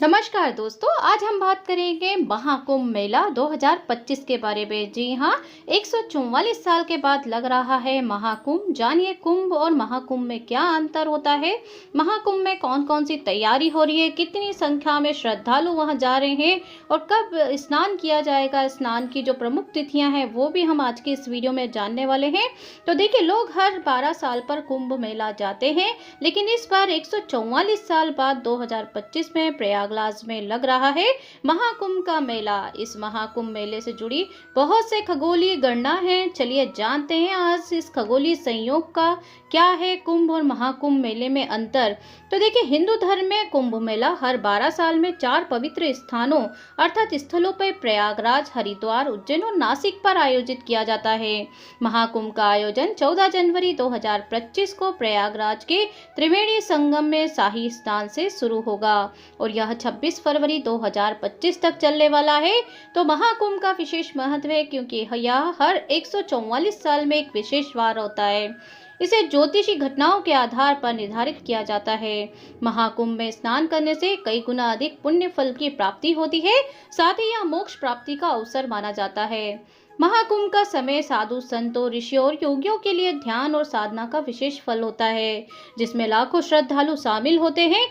नमस्कार दोस्तों, आज हम बात करेंगे महाकुंभ मेला 2025 के बारे में। जी हाँ, 144 साल के बाद लग रहा है महाकुंभ। जानिए कुंभ और महाकुंभ में क्या अंतर होता है, महाकुंभ में कौन कौन सी तैयारी हो रही है, कितनी संख्या में श्रद्धालु वहां जा रहे हैं और कब स्नान किया जाएगा। स्नान की जो प्रमुख तिथियां हैं वो भी हम आज की इस वीडियो में जानने वाले हैं। तो देखिए, लोग हर 12 साल पर कुंभ मेला जाते हैं, लेकिन इस बार 144 साल बाद 2025 में प्रयागराज में लग रहा है महाकुंभ का मेला। इस महाकुंभ मेले से जुड़ी बहुत से खगोलीय गणना है। चलिए जानते हैं आज इस खगोलीय संयोग का क्या है कुंभ और महाकुंभ मेले में अंतर। तो देखिए, हिंदू धर्म में कुंभ मेला हर 12 साल में 4 पवित्र स्थानों अर्थात स्थलों पर प्रयागराज, हरिद्वार, उज्जैन और नासिक पर आयोजित किया जाता है। महाकुंभ का आयोजन 14 जनवरी 2025 को प्रयागराज के त्रिवेणी संगम में शाही स्नान से शुरू होगा और यह 26 फरवरी 2025 तक चलने वाला है। तो महाकुंभ का विशेष महत्व है क्योंकि यह हर 144 साल में एक विशेष वार होता है। इसे ज्योतिषी घटनाओं के आधार पर निर्धारित किया जाता है। महाकुंभ में स्नान करने से कई गुना अधिक पुण्य फल की प्राप्ति होती है, साथ ही यह मोक्ष प्राप्ति का अवसर माना जाता है। महाकुंभ का समय साधु संतों, ऋषियों और योगियों के लिए ध्यान और साधना का विशेष फल होता है, जिसमें लाखों श्रद्धालु शामिल होते हैं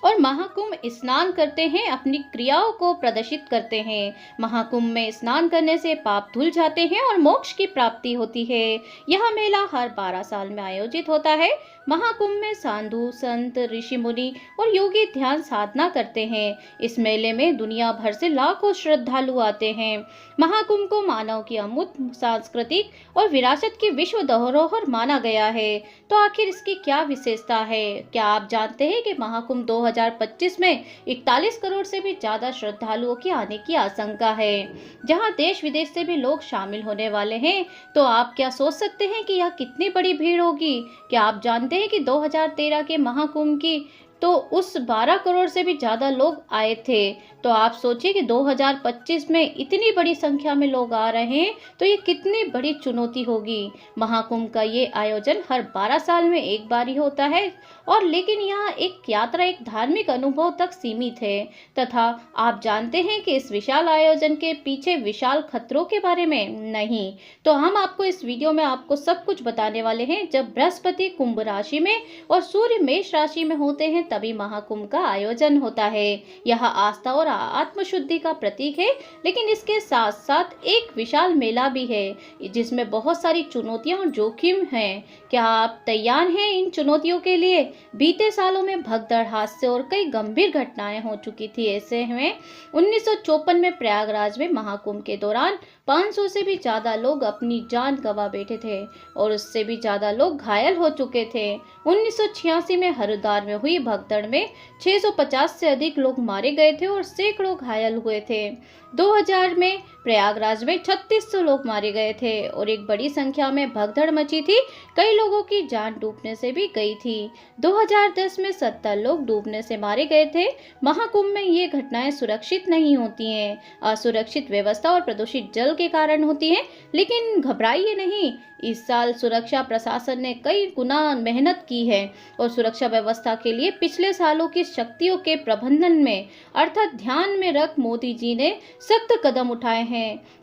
और महाकुंभ स्नान करते हैं, अपनी क्रियाओं को प्रदर्शित करते हैं। महाकुंभ में स्नान करने से पाप धुल जाते हैं और मोक्ष की प्राप्ति होती है। यह मेला हर 12 साल में आयोजित होता है। महाकुंभ में साधु संत, ऋषि मुनि और योगी ध्यान साधना करते हैं। इस मेले में दुनिया भर से लाखों श्रद्धालु आते हैं। महाकुंभ को मानव की अमूल्य सांस्कृतिक और विरासत की विश्व धरोहर माना गया है। तो आखिर इसकी क्या विशेषता है? क्या आप जानते हैं कि महाकुंभ 2025 में 41 करोड़ से भी ज्यादा श्रद्धालुओं के आने की आशंका है, जहां देश विदेश से भी लोग शामिल होने वाले हैं। तो आप क्या सोच सकते हैं कि यह कितनी बड़ी भीड़ होगी? क्या आप जानते हैं कि 2013 के महाकुंभ की तो उस 12 करोड़ से भी ज्यादा लोग आए थे। तो आप सोचिए कि 2025 में इतनी बड़ी संख्या में लोग आ रहे हैं, तो ये कितनी बड़ी चुनौती होगी। महाकुंभ का ये आयोजन हर 12 साल में एक बार ही होता है और लेकिन यहाँ एक यात्रा, एक धार्मिक अनुभव तक सीमित है। तथा आप जानते हैं कि इस विशाल आयोजन के पीछे विशाल खतरों के बारे में नहीं। तो हम आपको इस वीडियो में आपको सब कुछ बताने वाले हैं। जब बृहस्पति कुंभ राशि में और सूर्य मेष राशि में होते हैं तभी महाकुंभ का आयोजन होता है। यह आस्था और आत्मशुद्धि का प्रतीक है, लेकिन इसके साथ साथ एक विशाल मेला भी है जिसमें बहुत सारी चुनौतियां और जोखिम हैं। क्या आप तैयार हैं इन चुनौतियों के लिए? बीते सालों में भगदड़, हादसे और कई गंभीर घटनाएं हो चुकी थी। ऐसे में 1954 में प्रयागराज में महाकुंभ के दौरान 500 से भी ज्यादा लोग अपनी जान गंवा बैठे थे और उससे भी ज्यादा लोग घायल हो चुके थे। 1986 में हरिद्वार में हुई भगदड़ में 650 से अधिक लोग मारे गए थे और सैकड़ों घायल हुए थे। 2000 में प्रयागराज में 3600 लोग मारे गए थे और एक बड़ी संख्या में भगदड़ मची थी। कई लोगों की जान डूबने से भी गई थी। 2010 में 70 लोग डूबने से मारे गए थे। महाकुंभ में ये घटनाएं सुरक्षित नहीं होती हैं, असुरक्षित व्यवस्था और प्रदूषित जल के कारण होती हैं। लेकिन घबराइए नहीं, इस साल सुरक्षा प्रशासन ने कई गुना मेहनत की है और सुरक्षा व्यवस्था के लिए पिछले सालों की शक्तियों के प्रबंधन में अर्थात ध्यान में रख मोदी जी ने सख्त कदम उठाए हैं।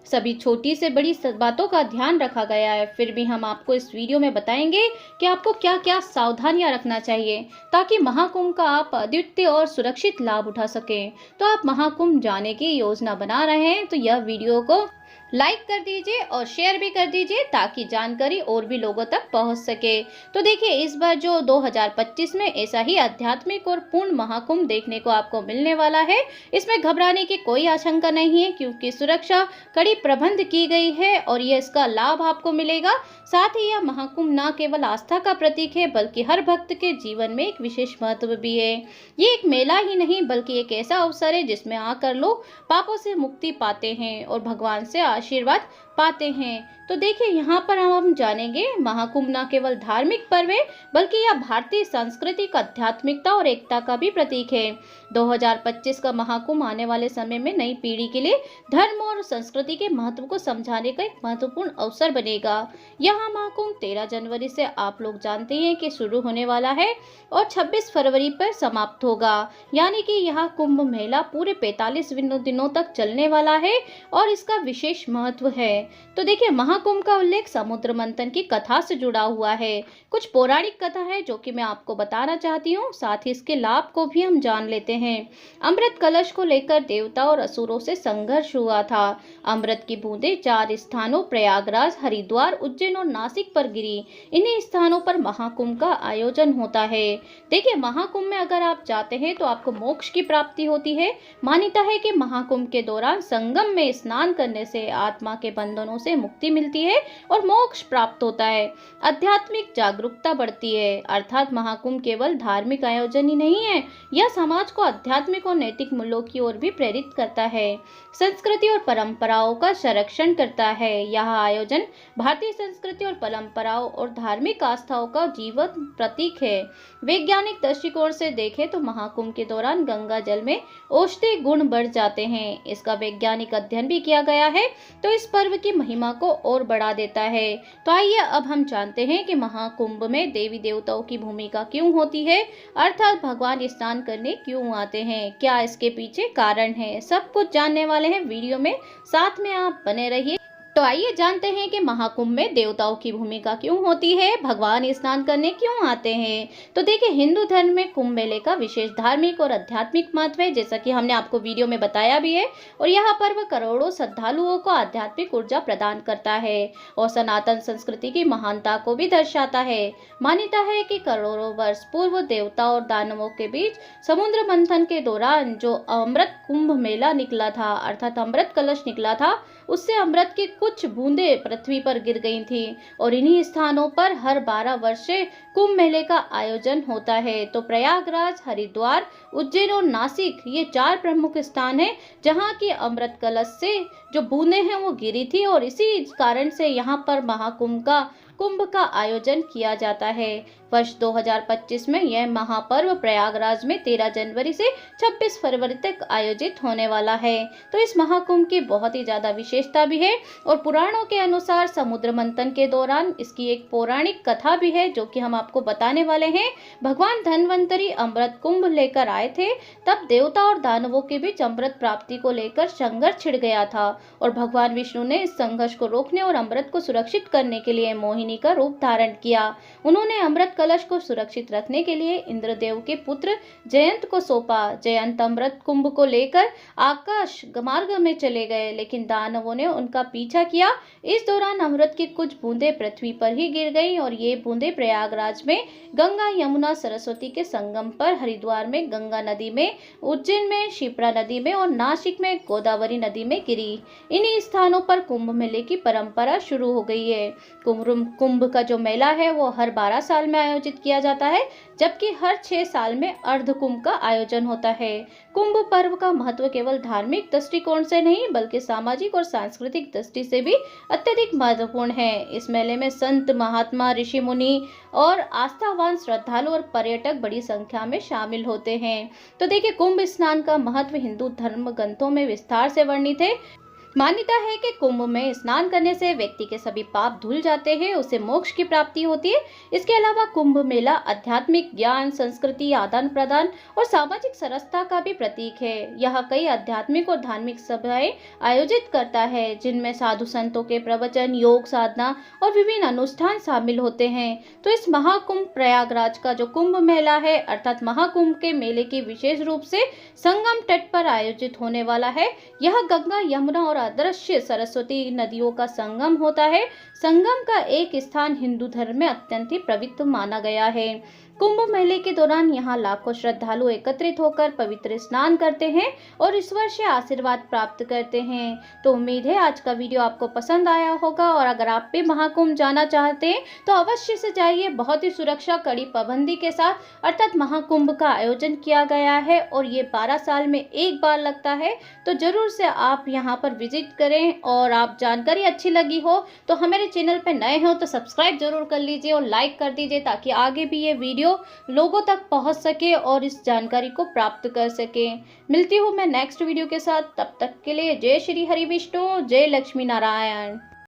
सभी छोटी से बड़ी बातों का ध्यान रखा गया है। फिर भी हम आपको इस वीडियो में बताएंगे कि आपको क्या क्या सावधानियां रखना चाहिए ताकि महाकुंभ का आप अद्वितीय और सुरक्षित लाभ उठा सकें। तो आप महाकुंभ जाने की योजना बना रहे हैं तो यह वीडियो को लाइक कर दीजिए और शेयर भी कर दीजिए ताकि जानकारी और भी लोगों तक पहुंच सके। तो देखिए, इस बार जो 2025 में ऐसा ही आध्यात्मिक और पूर्ण महाकुंभ देखने को आपको मिलने वाला है। इसमें घबराने की कोई आशंका नहीं है क्योंकि सुरक्षा कड़ी प्रबंध की गई है और ये इसका लाभ आपको मिलेगा। साथ ही यह महाकुंभ न केवल आस्था का प्रतीक है बल्कि हर भक्त के जीवन में एक विशेष महत्व भी है। ये एक मेला ही नहीं बल्कि एक ऐसा अवसर है जिसमें आकर लोग पापों से मुक्ति पाते हैं और भगवान से आशीर्वाद पाते हैं। तो देखिए यहाँ पर हम जानेंगे महाकुंभ न केवल धार्मिक पर्व है बल्कि यह भारतीय सांस्कृतिक आध्यात्मिकता और एकता का भी प्रतीक है। 2025 का महाकुंभ आने वाले समय में नई पीढ़ी के लिए धर्म और संस्कृति के महत्व को समझाने का एक महत्वपूर्ण अवसर बनेगा। यह महाकुंभ 13 जनवरी से आप लोग जानते हैं कि शुरू होने वाला है और 26 फरवरी पर समाप्त होगा, यानी कि यह कुंभ मेला पूरे 45 दिनों तक चलने वाला है और इसका विशेष महत्व है। तो देखिए महाकुंभ का उल्लेख समुद्र मंथन की कथा से जुड़ा हुआ है। कुछ पौराणिक कथा है जो कि मैं आपको बताना चाहती हूँ, साथ ही इसके लाभ को भी हम जान लेते हैं। अमृत कलश को लेकर देवता और असुरों से संघर्ष हुआ था। अमृत की बूंदें 4 स्थानों प्रयागराज, हरिद्वार, उज्जैन और नासिक पर गिरी। इन्हीं स्थानों पर महाकुंभ का आयोजन होता है। देखिए महाकुंभ में अगर आप जाते हैं तो आपको मोक्ष की प्राप्ति होती है। मान्यता है कि महाकुंभ के दौरान संगम में स्नान करने से आत्मा के बंधनों से मुक्ति मिलती है और मोक्ष प्राप्त होता है। आध्यात्मिक जागरूकता बढ़ती है, अर्थात महाकुंभ केवल धार्मिक आयोजन ही नहीं है, यह समाज को आध्यात्मिक और नैतिक मूल्यों की ओर भी प्रेरित करता है। संस्कृति और परंपराओं का संरक्षण करता है। यह आयोजन भारतीय संस्कृति और परंपराओं और धार्मिक आस्थाओं का जीवंत प्रतीक है। वैज्ञानिक दृष्टिकोण से देखें तो महाकुंभ के दौरान गंगा जल में औषधीय गुण बढ़ जाते हैं। इसका वैज्ञानिक अध्ययन भी किया गया है, तो इस पर्व की महिमा को और बढ़ा देता है। तो आइए अब हम जानते हैं कि महाकुंभ में देवी देवताओं की भूमिका क्यों होती है, अर्थात भगवान स्नान करने क्यों आते हैं, क्या इसके पीछे कारण है, सब कुछ जानने वाले हैं वीडियो में, साथ में आप बने रहिए। तो आइए जानते हैं कि महाकुंभ में देवताओं की भूमिका क्यों होती है, भगवान स्नान करने क्यों आते हैं। तो देखिए हिंदू धर्म में कुंभ मेले का विशेष धार्मिक और आध्यात्मिक महत्व है, जैसा कि हमने आपको वीडियो में बताया भी है। और यह पर्व करोड़ों श्रद्धालुओं को आध्यात्मिक ऊर्जा प्रदान करता है और सनातन संस्कृति की महानता को भी दर्शाता है। मान्यता है कि करोड़ों वर्ष पूर्व देवता और दानवों के बीच समुद्र मंथन के दौरान जो अमृत कुंभ मेला निकला था, अर्थात अमृत कलश निकला था, उससे अमृत की कुछ बूंदें पृथ्वी पर गिर गई थी और इन्हीं स्थानों पर हर 12 वर्ष से कुंभ मेले का आयोजन होता है। तो प्रयागराज, हरिद्वार, उज्जैन और नासिक ये 4 प्रमुख स्थान हैं जहां की अमृत कलश से जो बूंदें हैं वो गिरी थी और इसी कारण से यहाँ पर कुंभ का आयोजन किया जाता है। वर्ष 2025 में यह महापर्व प्रयागराज में 13 जनवरी से 26 फरवरी तक आयोजित होने वाला है। तो इस महाकुंभ की बहुत ही ज्यादा विशेषता भी है और पुराणों के अनुसार समुद्र मंथन के दौरान इसकी एक पौराणिक कथा भी है जो कि हम आपको बताने वाले हैं। भगवान धन्वंतरी अमृत कुंभ लेकर आए थे, तब देवता और दानवों के बीच अमृत प्राप्ति को लेकर संघर्ष छिड़ गया था और भगवान विष्णु ने इस संघर्ष को रोकने और अमृत को सुरक्षित करने के लिए मोहिनी का रूप धारण किया। उन्होंने अमृत कलश को सुरक्षित रखने के लिए इंद्रदेव के पुत्र जयंत को सौंपा। जयंत अमृत कुंभ को लेकर आकाश मार्ग में चले गए, लेकिन दानवों ने उनका पीछा किया। इस दौरान अमृत की कुछ बूंदें पृथ्वी पर ही गिर गईं और ये बूंदें प्रयागराज में गंगा, यमुना, सरस्वती के संगम पर, हरिद्वार में गंगा नदी में, उज्जैन में शिप्रा नदी में और नासिक में गोदावरी नदी में गिरी। इन्हीं स्थानों पर कुंभ मेले की परंपरा शुरू हो गई है। कुंभ का जो मेला है वो हर 12 साल में आयोजित किया जाता है, जबकि हर 6 साल में अर्ध कुंभ का आयोजन होता है। कुंभ पर्व का महत्व केवल धार्मिक दृष्टिकोण से नहीं बल्कि सामाजिक और सांस्कृतिक दृष्टि से भी अत्यधिक महत्वपूर्ण है। इस मेले में संत, महात्मा, ऋषि मुनि और आस्थावान श्रद्धालु और पर्यटक बड़ी संख्या में शामिल होते हैं। तो देखिए कुंभ स्नान का महत्व हिंदू धर्म ग्रंथों में विस्तार से वर्णित है। मान्यता है कि कुंभ में स्नान करने से व्यक्ति के सभी पाप धुल जाते हैं, उसे मोक्ष की प्राप्ति होती है। इसके अलावा कुंभ मेला आध्यात्मिक ज्ञान, संस्कृति आदान प्रदान और सामाजिक सरसता का भी प्रतीक है। यह कई आध्यात्मिक और धार्मिक सभाएं आयोजित करता है जिनमें साधु संतों के प्रवचन, योग साधना और विभिन्न अनुष्ठान शामिल होते हैं। तो इस महाकुंभ प्रयागराज का जो कुंभ मेला है, अर्थात महाकुंभ के मेले की विशेष रूप से संगम तट पर आयोजित होने वाला है। यह गंगा, यमुना और अदृश्य सरस्वती नदियों का संगम होता है। संगम का एक स्थान हिंदू धर्म में अत्यंत ही पवित्र माना गया है। कुंभ मेले के दौरान यहाँ लाखों श्रद्धालु एकत्रित होकर पवित्र स्नान करते हैं और ईश्वर से आशीर्वाद प्राप्त करते हैं। तो उम्मीद है आज का वीडियो आपको पसंद आया होगा और अगर आप भी महाकुंभ जाना चाहते हैं तो अवश्य से जाइए। बहुत ही सुरक्षा कड़ी पाबंदी के साथ अर्थात महाकुंभ का आयोजन किया गया है और ये 12 साल में एक बार लगता है। तो जरूर से आप यहाँ पर विजिट करें और आप जानकारी अच्छी लगी हो तो हमारे चैनल पर नए हो तो सब्सक्राइब जरूर कर लीजिए और लाइक कर दीजिए ताकि आगे भी ये वीडियो लोगों तक पहुंच सके और इस जानकारी को प्राप्त कर सके। मिलती हूँ मैं नेक्स्ट वीडियो के साथ, तब तक के लिए जय श्री हरि विष्णु, जय लक्ष्मी नारायण।